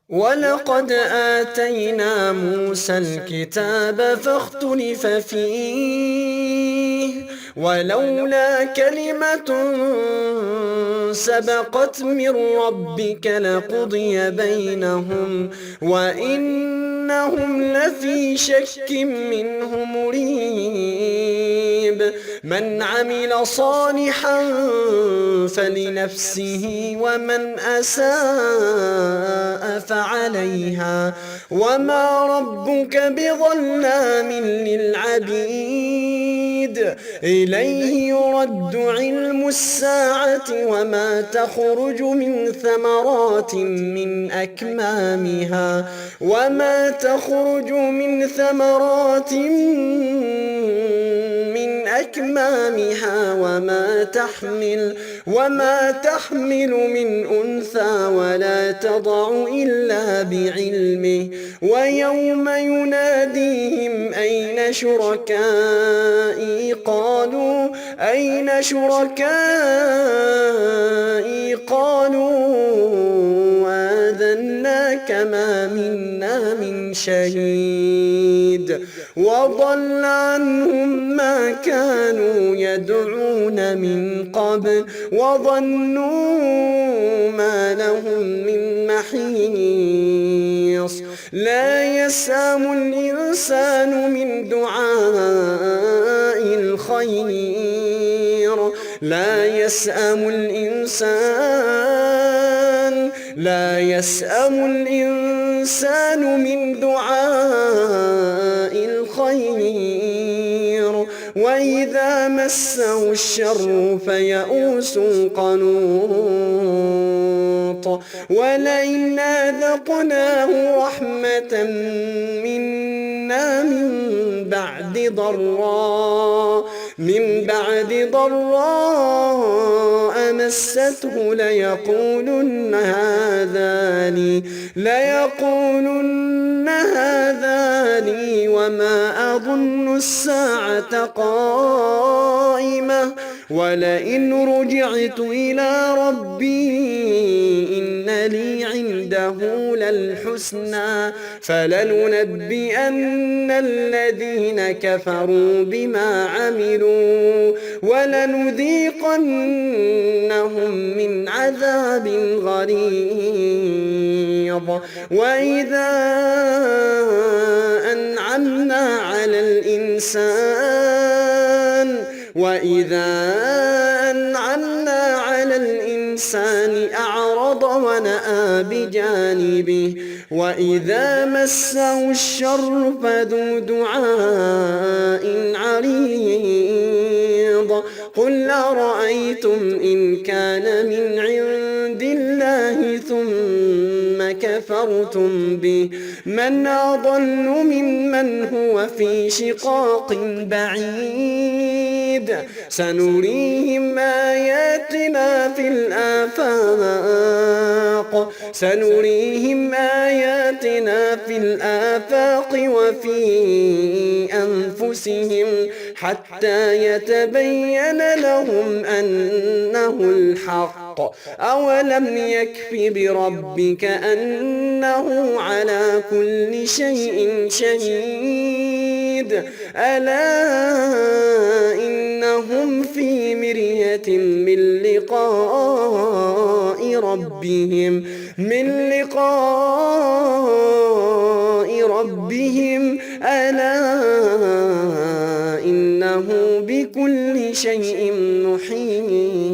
ولقد آتينا موسى الكتاب فاختلف فيه ولولا كلمة سبقت من ربك لقضي بينهم وإنهم لفي شك منه مريب من عمل صالحا فلنفسه ومن أساء فعليها وما ربك بظلام للعبيد إليه يرد علم الساعة وما تخرج من ثمرات من أكمامها وما تحمل من أنثى ولا تضع إلا بعلمه ويوم يناديهم أين شركائي قالوا آذناك ما منا من شهيد وضل عنهم ما كانوا يدعون من قبل وظنوا ما لهم من محيص لا يسأم الإنسان من دعاء الخير وإذا مسه الشر فيئوس قنوط ولئن أذقناه رحمة منا من بعد ضراء مسته ليقولن هذا لي وما أظن الساعة قائمة ولئن رجعت إلى ربي إن لي عنده للحسنى فلننبئن الذين كفروا بما عملوا ولنذيقنهم من عذاب غليظ وإذا أنعمنا على الإنسان أعرض ونأى بجانبه وإذا مسه الشر فذو دعاء عريض قل أرأيتم إن كان من عند الله ثم كفرتم به من أضل ممن هو في شقاق بعيد سنريهم آياتنا في الآفاق وفي أنفسهم حتى يتبين لهم أنه الحق أولم يكف بربك أنه على كل شيء شهيد ألا إنهم في مرية من لقاء ربهم ألا إنه بكل شيء محيط